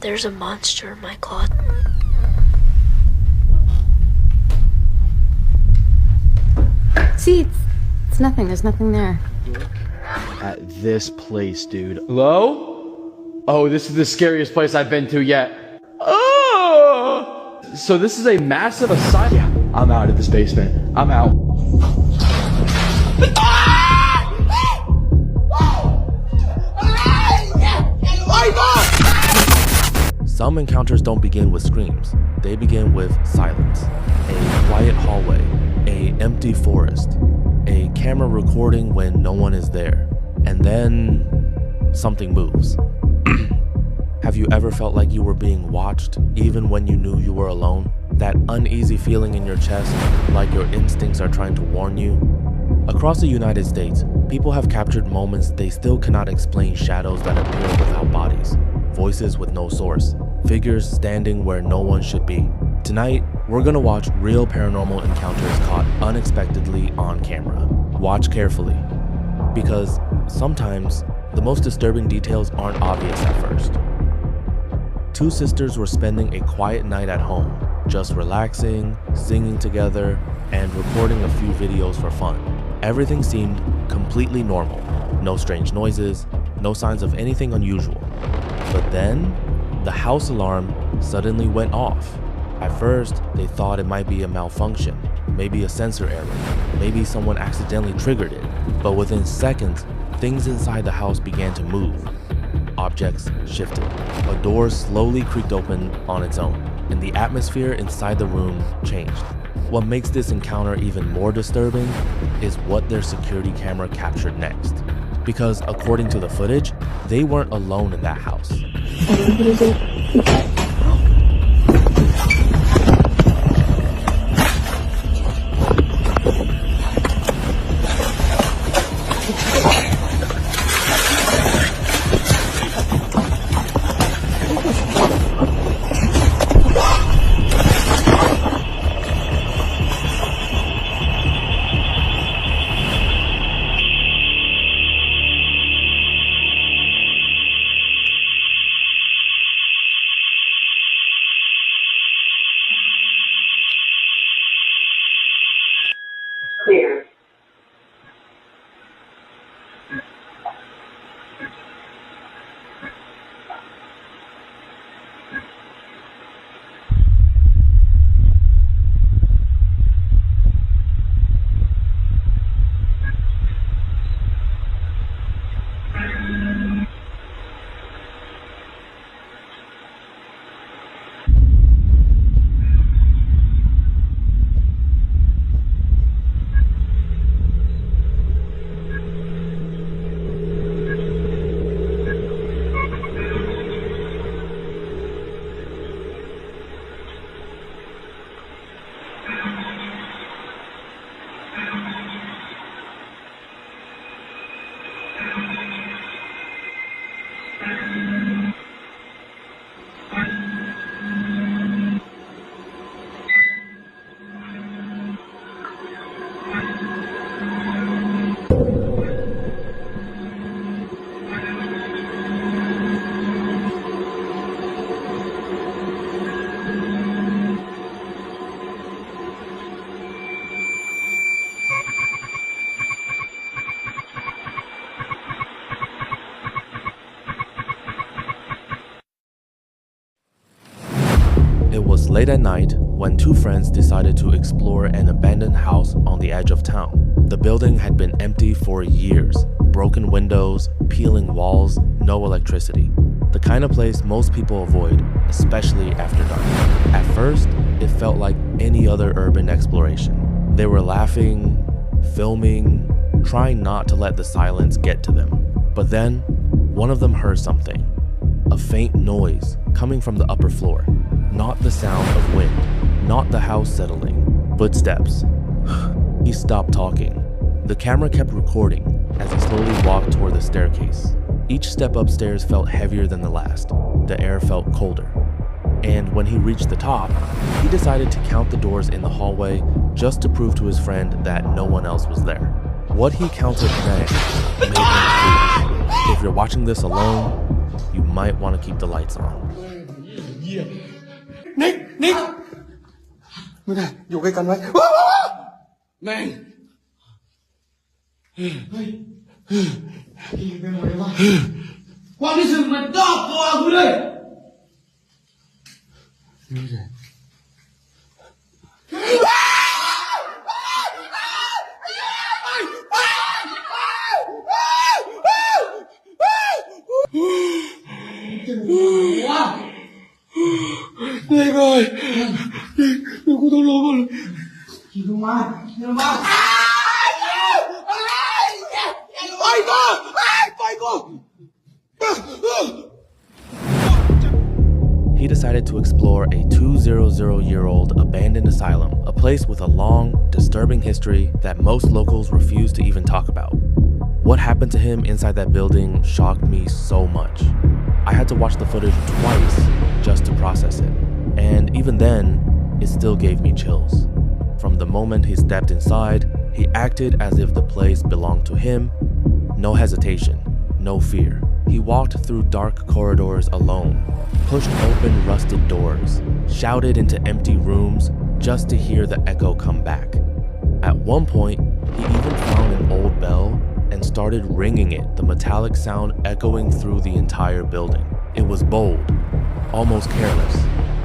There's a monster in my closet. See, it's nothing. There's nothing there. At this place, dude. Hello? Oh, this is the scariest place I've been to yet. Oh! So this is a massive asylum. Yeah, I'm out of this basement. I'm out. Some encounters don't begin with screams. They begin with silence. A quiet hallway, an empty forest, a camera recording when no one is there, and then something moves. Have you ever felt like you were being watched, even when you knew you were alone? That uneasy feeling in your chest, like your instincts are trying to warn you? Across the United States, people have captured moments they still cannot explain: shadows that appear without bodies, voices with no source, figures standing where no one should be. Tonight, we're gonna watch real paranormal encounters caught unexpectedly on camera. Watch carefully, because sometimes the most disturbing details aren't obvious at first. Two sisters were spending a quiet night at home, just relaxing, singing together, and recording a few videos for fun. Everything seemed completely normal. No strange noises, no signs of anything unusual. But then, the house alarm suddenly went off. At first, they thought it might be a malfunction, maybe a sensor error, maybe someone accidentally triggered it. But within seconds, things inside the house began to move. Objects shifted. A door slowly creaked open on its own, and the atmosphere inside the room changed. What makes this encounter even more disturbing is what their security camera captured next. Because according to the footage, they weren't alone in that house. Clear. It was late at night when two friends decided to explore an abandoned house on the edge of town. The building had been empty for years. Broken windows, peeling walls, no electricity. The kind of place most people avoid, especially after dark. At first, it felt like any other urban exploration. They were laughing, filming, trying not to let the silence get to them. But then, one of them heard something. A faint noise coming from the upper floor. Not the sound of wind, not the house settling. Footsteps. He stopped talking. The camera kept recording as he slowly walked toward the staircase. Each step upstairs felt heavier than the last. The air felt colder. And when he reached the top, he decided to count the doors in the hallway just to prove to his friend that no one else was there. What he counted next made him freeze. If you're watching this alone, you might want to keep the lights on. หี้ยนิกไม่ได้อยู่ใกล้กันไว้ว้าวแม่งเฮ้ยเป็นอะไรวะความรู้สึกมันรอบตัวกูเลยนี่เลยนี่ไงนี่กูต้องลงก่อนขี่ลงมาไปก่อน He decided to explore a 200-year-old abandoned asylum, a place with a long, disturbing history that most locals refuse to even talk about. What happened to him inside that building shocked me so much. I had to watch the footage twice just to process it. And even then, it still gave me chills. From the moment he stepped inside, he acted as if the place belonged to him. No hesitation, no fear. He walked through dark corridors alone, pushed open rusted doors, shouted into empty rooms just to hear the echo come back. At one point, he even found an old bell and started ringing it, the metallic sound echoing through the entire building. It was bold, almost careless.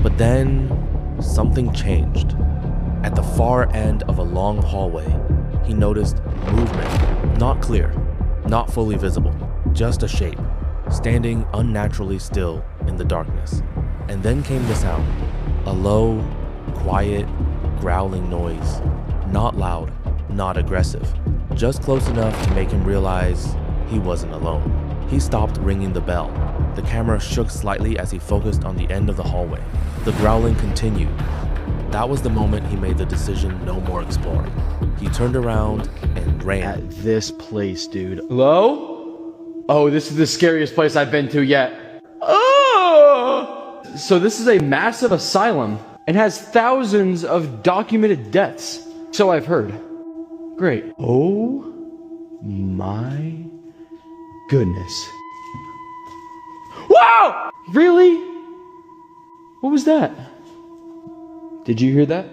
But then, something changed. At the far end of a long hallway, he noticed movement, not clear, not fully visible, just a shape, standing unnaturally still in the darkness. And then came the sound, a low, quiet, growling noise, not loud, not aggressive, just close enough to make him realize he wasn't alone. He stopped ringing the bell. The camera shook slightly as he focused on the end of the hallway. The growling continued. That was the moment he made the decision no more exploring. He turned around and ran. At this place, dude. Hello? Oh, this is the scariest place I've been to yet. Oh! So this is a massive asylum and has thousands of documented deaths. So I've heard. Great. Oh my goodness. Wow! Really? What was that? Did you hear that?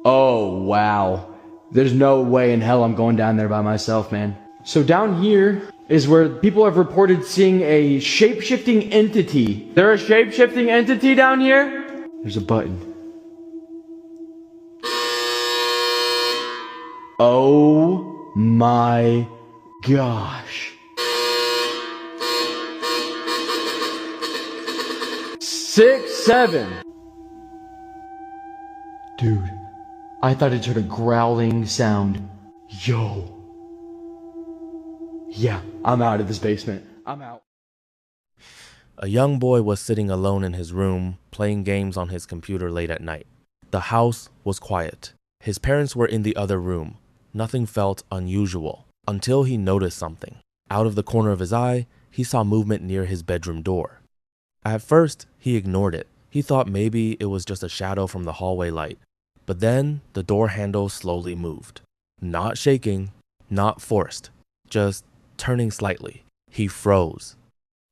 Oh, wow. There's no way in hell I'm going down there by myself, man. So down here is where people have reported seeing a shape-shifting entity. There a shape-shifting entity down here? There's a button. Oh my gosh. 6, 7. Dude, I thought I heard a growling sound. Yo. Yeah, I'm out of this basement. I'm out. A young boy was sitting alone in his room, playing games on his computer late at night. The house was quiet. His parents were in the other room. Nothing felt unusual until he noticed something. Out of the corner of his eye, he saw movement near his bedroom door. At first, he ignored it. He thought maybe it was just a shadow from the hallway light. But then the door handle slowly moved. Not shaking, not forced, just turning slightly. He froze.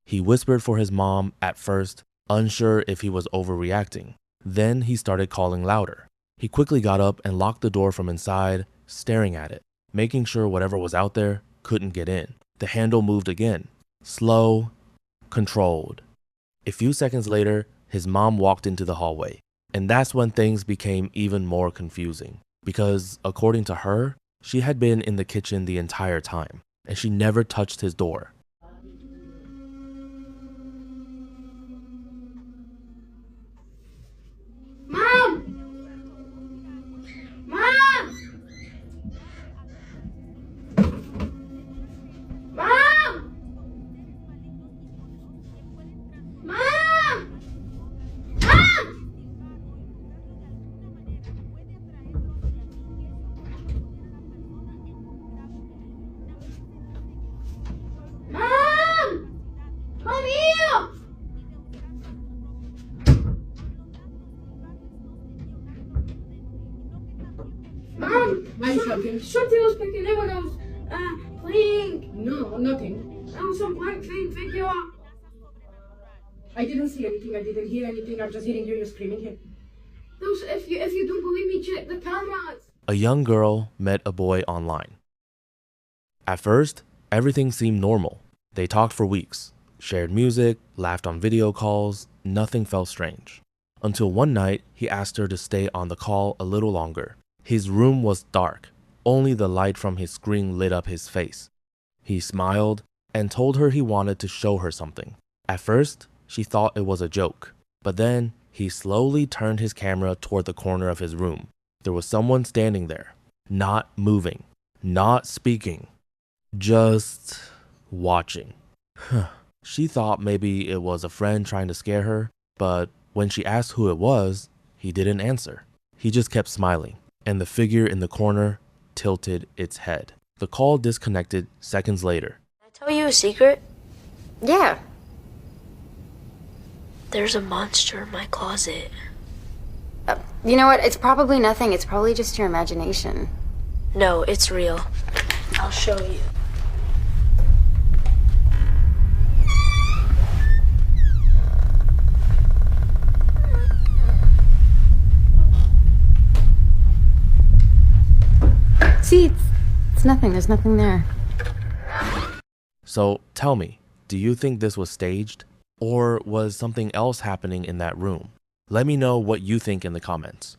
He whispered for his mom at first, unsure if he was overreacting. Then he started calling louder. He quickly got up and locked the door from inside, staring at it, making sure whatever was out there couldn't get in. The handle moved again, slow, controlled. A few seconds later, his mom walked into the hallway. And that's when things became even more confusing. Because, according to her, she had been in the kitchen the entire time, and she never touched his door. Mom! Mom! Mom! Mom! Mom! Mom! Come here! Mom! Something was picking up when I was playing. No, nothing. Some playing video. I didn't see anything. I didn't hear anything. I just didn't hear you screaming here. Those, if you don't believe me, check the cameras. A young girl met a boy online. At first, everything seemed normal. They talked for weeks, shared music, laughed on video calls, nothing felt strange. Until one night, he asked her to stay on the call a little longer. His room was dark. Only the light from his screen lit up his face. He smiled and told her he wanted to show her something. At first, she thought it was a joke, but then he slowly turned his camera toward the corner of his room. There was someone standing there, not moving, not speaking, just watching. She thought maybe it was a friend trying to scare her, but when she asked who it was, he didn't answer. He just kept smiling, and the figure in the corner tilted its head. The call disconnected seconds later. Can I tell you a secret? Yeah. There's a monster in my closet. You know what? It's probably nothing. It's probably just your imagination. No, it's real. I'll show you. See, it's nothing. There's nothing there. So tell me, do you think this was staged? Or was something else happening in that room? Let me know what you think in the comments.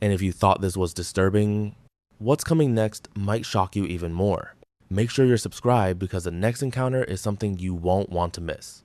And if you thought this was disturbing, what's coming next might shock you even more. Make sure you're subscribed because the next encounter is something you won't want to miss.